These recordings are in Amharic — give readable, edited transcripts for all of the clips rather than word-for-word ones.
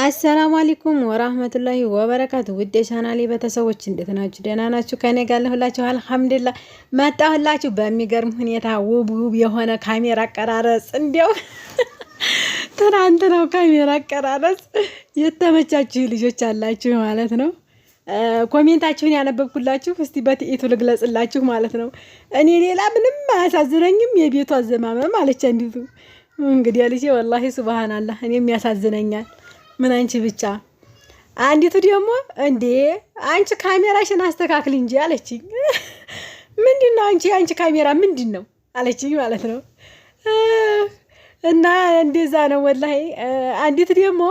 አሰላሙ አለይኩም ወራህመቱላሂ ወበረካቱ። ውድ የቻናሌ ቤተሰቦች እንዴት ናችሁ? ደህና ናችሁ? ከኔ ጋር ለሁላችሁ አልሐምዱሊላህ መጣሁላችሁ በሚገርም ሁኔታ ውብ የሆነ ካሜራ አቀራረጽ። እንዲያው ትናንት ነው ካሜራ አቀራረጽ የተመቻችሁ ልጆች አላችሁ ማለት ነው። ኮሜንታችሁን ያነበብኩላችሁ እስቲ በትዕይቱ ልግለጽላችሁ ማለት ነው። እኔ ሌላ ምንም አያሳዝነኝም የቤቱ አዘማመም አለች አንዲቱ። እንግዲህ ልጄ ወላሂ ሱብሃንአላህ እኔም ያሳዝነኛል። ምን አንቺ ብቻ። አንዲቱ ደግሞ እንዴ አንቺ ካሜራሽን አስተካክል እንጂ አለችኝ። ምንድነው አንቺ ካሜራ ምንድነው አለችኝ ማለት ነው። እና እንደዛ ነው ወላሂ። አንዲቱ ደግሞ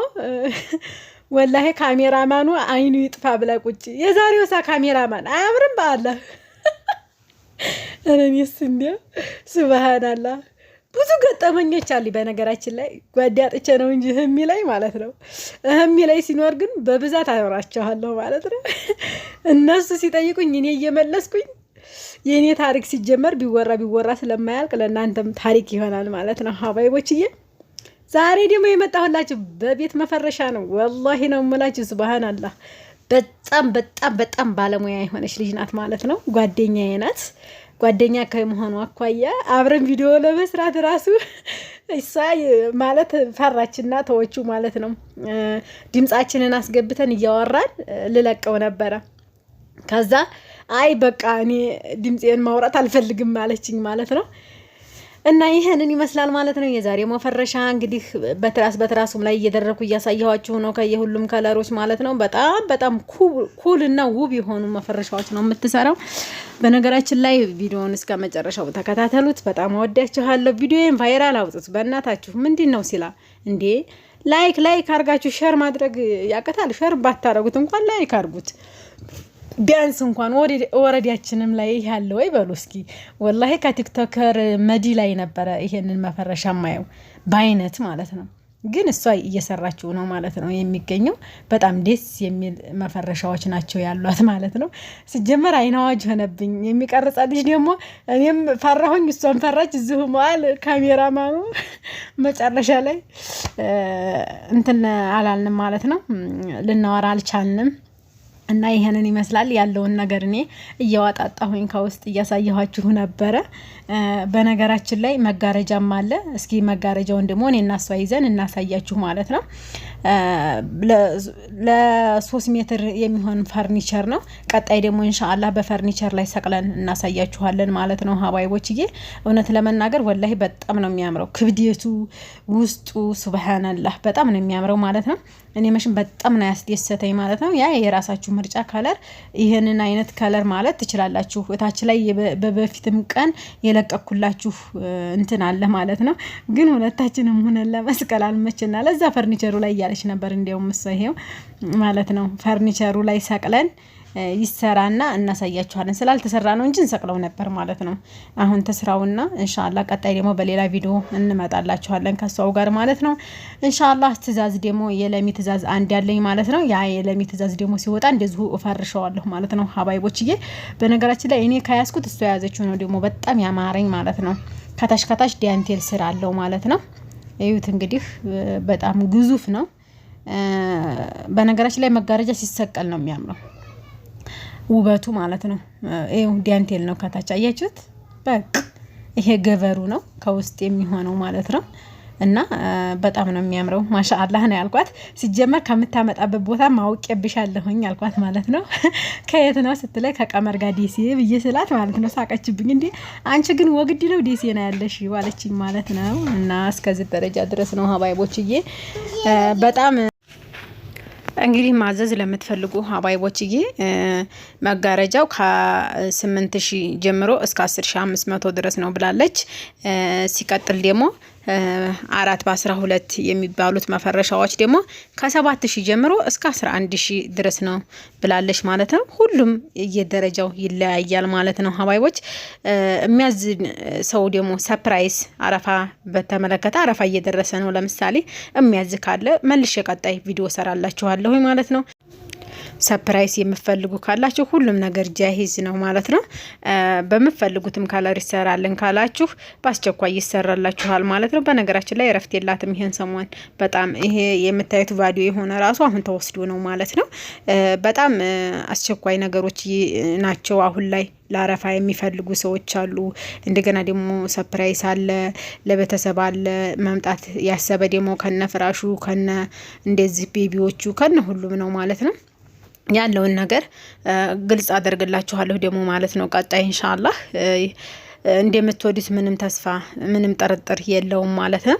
ወላሂ ካሜራማኑ አይኑ ይጥፋ ብላ ቁጭ። የዛሬው ካሜራማን አያምርም በአላህ። እኔስ እንዴ ሱብሃንአላህ ብዙ ገጠመኞች አሉ። በነገራችን ላይ ጓዳጥቼ ነው እንጂ ህሚ ላይ ማለት ነው። ህሚ ላይ ሲኖር ግን በብዛት አወራቸዋለሁ ማለት ነው። እነሱ ሲጠይቁኝ እኔ እየመለስኩኝ የኔ ታሪክ ሲጀመር ቢወራ ስለማያልቅ ለእናንተም ታሪክ ይሆናል ማለት ነው ሀባይቦችዬ። ዛሬ ደግሞ የመጣሁላችሁ በቤት መፈረሻ ነው። ወላሂ ነው የምላችሁ ሱብሃንአላህ። በጣም ባለሙያ የሆነች ልጅ ናት ማለት ነው። ጓደኛዬ ናት። ጓደኛ ከመሆኑ አኳያ አብረን ቪዲዮ ለመስራት ራሱ እሷ ማለት ፈራችና ተወቹ ማለት ነው። ድምጻችንን አስገብተን እያወራን ልለቀው ነበረ። ከዛ አይ በቃ እኔ ድምጼን ማውራት አልፈልግም ማለችኝ ማለት ነው። እና ይሄንን ይመስላል ማለት ነው የዛሬ መፈረሻ። እንግዲህ በትራሱም ላይ እየደረኩ እያሳየኋችሁ ነው ከየሁሉም ከለሮች ማለት ነው። በጣም ኩል እና ውብ የሆኑ መፈረሻዎች ነው የምትሰራው። በነገራችን ላይ ቪዲዮውን እስከ መጨረሻው ተከታተሉት። በጣም ወዳችኋለሁ። ቪዲዮዬን ቫይራል አውጡት በእናታችሁ። ምንድነው ሲላ እንዴ ላይክ አርጋችሁ ሼር ማድረግ ያቀታል። ሼር ባታረጉት እንኳን ላይክ አርጉት ቢያንስ እንኳን ወረዲያችንም ላይ ያለ ወይ በሉ እስኪ። ወላሂ ከቲክቶከር መዲ ላይ ነበረ ይሄንን መፈረሻ ማየው በአይነት ማለት ነው። ግን እሷ እየሰራችው ነው ማለት ነው የሚገኘው። በጣም ደስ የሚል መፈረሻዎች ናቸው ያሏት ማለት ነው። ሲጀመር አይናዋጅ ሆነብኝ የሚቀርጻ ልጅ ደግሞ እኔም ፈራሁኝ እሷን ፈራች። እዚሁ መዋል ካሜራማኑ መጨረሻ ላይ እንትን አላልንም ማለት ነው። ልናወራ አልቻልንም። እና ይሄንን ይመስላል ያለውን ነገር እኔ እያወጣጣሁኝ ከውስጥ እያሳየኋችሁ ነበረ። በነገራችን ላይ መጋረጃም አለ። እስኪ መጋረጃውን ደግሞ እኔ እና እሷ ይዘን እናሳያችሁ ማለት ነው። ለ3 ሜትር የሚሆን ፈርኒቸር ነው። ቀጣይ ደግሞ ኢንሻአላህ በፈርኒቸር ላይ ሰቅለን እናሳያችኋለን ማለት ነው ሀባይቦችዬ። እውነት ለመናገር ወላሂ በጣም ነው የሚያምረው። ክብደቱ ውስጡ ሱብሃንአላህ በጣም ነው የሚያምረው ማለት ነው። እኔ መሽን በጣም ነው ያስደሰተኝ ማለት ነው። ያ የራሳችሁ ምርጫ ከለር ይሄንን አይነት ከለር ማለት ትችላላችሁ። እታች ላይ በበፊትም ቀን የለቀኩላችሁ እንትን አለ ማለት ነው። ግን ሁለታችንም ሆነን ለመስቀል አልመችና ለዛ ፈርኒቸሩ ላይ ያለች ነበር። እንደውም ይሄው ማለት ነው ፈርኒቸሩ ላይ ሰቅለን ይሰራና እናሳያችኋለን። ስላልተሰራ ነው እንጂ እንሰቅለው ነበር ማለት ነው። አሁን ተስራውና ኢንሻአላህ ቀጣይ ደግሞ በሌላ ቪዲዮ እንመጣላችኋለን ከሷው ጋር ማለት ነው። ኢንሻአላህ ትእዛዝ ደግሞ የለሚ ትእዛዝ አንድ ያለኝ ማለት ነው። ያ የለሚ ትእዛዝ ደግሞ ሲወጣ እንደዚሁ እፈርሻለሁ ማለት ነው ሀባይቦችዬ። በነገራችን ላይ እኔ ከያዝኩት እሷ ያዘችው ነው ደግሞ በጣም ያማረኝ ማለት ነው። ከታች ዳንቴል ስራ አለው ማለት ነው። እዩት እንግዲህ በጣም ግዙፍ ነው። በነገራችን ላይ መጋረጃ ሲሰቀል ነው የሚያምረው ውበቱ ማለት ነው። ይሄው ዳንቴል ነው ከታች አያችሁት። በቃ ይሄ ገበሩ ነው ከውስጥ የሚሆነው ማለት ነው። እና በጣም ነው የሚያምረው ማሻአላህ ነው ያልኳት። ሲጀመር ከምታመጣበት ቦታ ማውቄብሻለሁኝ አልኳት ማለት ነው። ከየት ነው ስትለይ ከቀመር ጋር ዲሲ ብዬ ስላት ማለት ነው ሳቀችብኝ። እንዴ አንቺ ግን ወግዲ ነው ዲሲ ነው ያለሽ ዋለችኝ ማለት ነው። እና እስከዚህ ደረጃ ድረስ ነው ሀባይቦችዬ። በጣም እንግዲህ ማዘዝ ለምትፈልጉ ሀባይቦችዬ መጋረጃው ከ8000 ጀምሮ እስከ 10500 ድረስ ነው ብላለች። ሲቀጥል ደግሞ 4 በ12 የሚባሉት መፈረሻዎች ደግሞ ከ7000 ጀምሮ እስከ 11000 ድረስ ነው ብላለች ማለት ነው። ሁሉም የደረጃው ይለያያል ማለት ነው ሀባይቦች። የሚያዝ ሰው ደግሞ ሰርፕራይዝ አረፋ በተመለከተ አረፋ እየደረሰ ነው ለምሳሌ የሚያዝ ካለ መልሼ ቀጣይ ቪዲዮ ሰራላችኋለሁ ማለት ነው። ሰፕራይዝ የምፈልጉ ካላችሁ ሁሉም ነገር ጃሂዝ ነው ማለት ነው። በምፈልጉትም ካለር ይሰራልን ካላችሁ በአስቸኳይ ይሰራላችኋል ማለት ነው። በነገራችን ላይ እረፍት የላትም ይሄን ሰሞን በጣም ይሄ የምታዩት ቪዲዮ የሆነ ራሱ አሁን ተወስዶ ነው ማለት ነው። በጣም አስቸኳይ ነገሮች ናቸው አሁን ላይ ለአረፋ የሚፈልጉ ሰዎች አሉ። እንደገና ደግሞ ሰፕራይዝ አለ፣ ለቤተሰብ አለ መምጣት ያሰበ ደግሞ ከነ ፍራሹ ከነ እንደዚህ ቤቢዎቹ ከነ ሁሉም ነው ማለት ነው። ያለውን ነገር ግልጽ አደርግላችኋለሁ ደግሞ ማለት ነው። ቀጣይ ኢንሻአላህ እንደምትወዱት ምንም ተስፋ ምንም ጥርጥር የለውም ማለት ነው።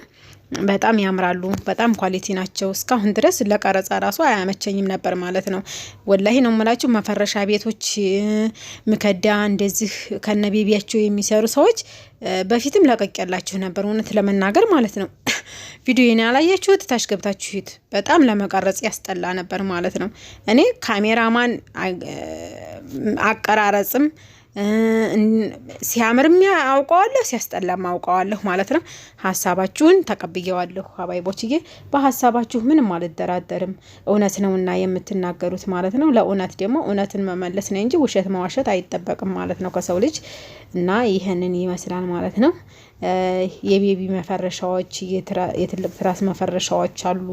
በጣም ያምራሉ፣ በጣም ኳሊቲ ናቸው። እስካሁን ድረስ ለቀረጻ ራሱ አያመቸኝም ነበር ማለት ነው። ወላሂ ነው የምላችሁ። መፈረሻ ቤቶች ምከዳ እንደዚህ ከነ ቤቢያቸው የሚሰሩ ሰዎች በፊትም ለቀቅያላችሁ ነበር እውነት ለመናገር ማለት ነው። ቪዲዮን ያላያችሁት ታች ገብታችሁት በጣም ለመቀረጽ ያስጠላ ነበር ማለት ነው። እኔ ካሜራማን አቀራረጽም ሲያምርም አውቀዋለሁ ሲያስጠላም አውቀዋለሁ ማለት ነው። ሀሳባችሁን ተቀብየዋለሁ ሀባይቦችዬ። በሀሳባችሁ ምንም አልደራደርም። እውነት ነውና የምትናገሩት ማለት ነው። ለእውነት ደግሞ እውነትን መመለስ ነው እንጂ ውሸት መዋሸት አይጠበቅም ማለት ነው ከሰው ልጅ እና ይሄንን ይመስላል ማለት ነው። የቤቢ መፈረሻዎች የትልቅ ትራስ መፈረሻዎች አሉ።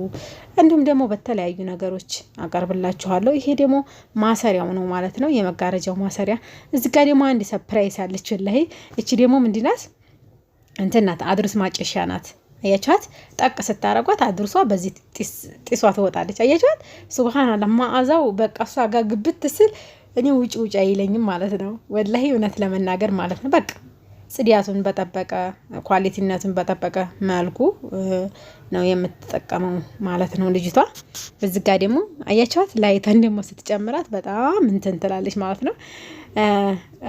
እንዲሁም ደግሞ በተለያዩ ነገሮች አቀርብላችኋለሁ። ይሄ ደግሞ ማሰሪያው ነው ማለት ነው፣ የመጋረጃው ማሰሪያ። እዚህ ጋር ደግሞ አንድ ሰፕራይዝ አለች ላይ። እቺ ደግሞ ምንድናት? እንትን ናት፣ አድርስ ማጨሻ ናት። አያችኋት? ጠቅ ስታረጓት አድርሷ በዚህ ጢሷ ትወጣለች። አያችኋት? ሱብሃንአላህ መዓዛው በቃ እሷ ጋር ግብት ስል እኔ ውጭ አይለኝም ማለት ነው። ወላሂ እውነት ለመናገር ማለት ነው። በቃ ጽዲያቱን በጠበቀ ኳሊቲነቱን በጠበቀ መልኩ ነው የምትጠቀመው ማለት ነው ልጅቷ። በዚህ ጋር ደግሞ አያቻት ላይተን ደግሞ ስትጨምራት በጣም እንትን ትላለች ማለት ነው።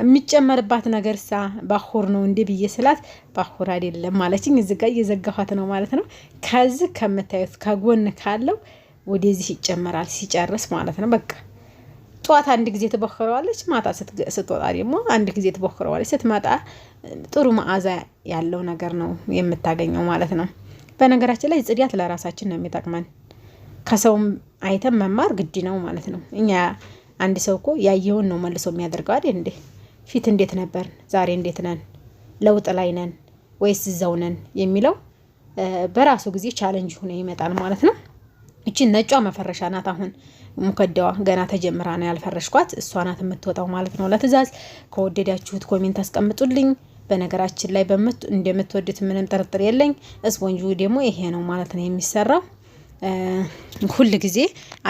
የሚጨመርባት ነገር ሳ ባኹር ነው እንዴ ብዬ ስላት ባኹር አይደለም ማለችኝ። እዚህ ጋር እየዘጋኋት ነው ማለት ነው። ከዚህ ከምታዩት ከጎን ካለው ወደዚህ ይጨመራል ሲጨርስ ማለት ነው። በቃ ጧት አንድ ጊዜ ትቦክረዋለች፣ ማታ ስትወጣ ደግሞ አንድ ጊዜ ትቦክረዋለች። ስትመጣ ጥሩ መዓዛ ያለው ነገር ነው የምታገኘው ማለት ነው። በነገራችን ላይ ጽዳት ለራሳችን ነው የሚጠቅመን። ከሰውም አይተም መማር ግድ ነው ማለት ነው። እኛ አንድ ሰው እኮ ያየውን ነው መልሶ የሚያደርገው አይደል እንዴ? ፊት እንዴት ነበር፣ ዛሬ እንዴት ነን፣ ለውጥ ላይ ነን ወይስ እዛው ነን የሚለው በራሱ ጊዜ ቻሌንጅ ሆኖ ይመጣል ማለት ነው። እቺ ነጯ መፈረሻ ናት። አሁን ሙከዳዋ ገና ተጀምራ ነው ያልፈረሽኳት። እሷ ናት የምትወጣው ማለት ነው። ለትእዛዝ ከወደዳችሁት ኮሜንት አስቀምጡልኝ። በነገራችን ላይ እንደምትወዱት ምንም ጥርጥር የለኝ። ስፖንጁ ደግሞ ይሄ ነው ማለት ነው የሚሰራው። ሁል ጊዜ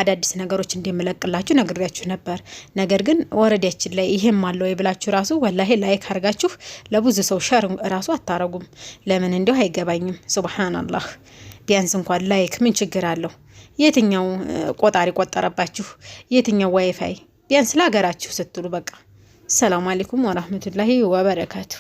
አዳዲስ ነገሮች እንደምለቅላችሁ ነግሬያችሁ ነበር። ነገር ግን ወረዳችን ላይ ይሄም አለው ይብላችሁ ራሱ ወላሂ ላይክ አርጋችሁ ለብዙ ሰው ሸር ራሱ አታረጉም። ለምን እንደው አይገባኝም። ሱብሃንአላህ ቢያንስ እንኳን ላይክ ምን ችግር አለው? የትኛው ቆጣሪ ቆጠረባችሁ? የትኛው ዋይፋይ? ቢያንስ ለሀገራችሁ ስትሉ በቃ። ሰላም አለይኩም ወራህመቱላሂ ወበረካቱ።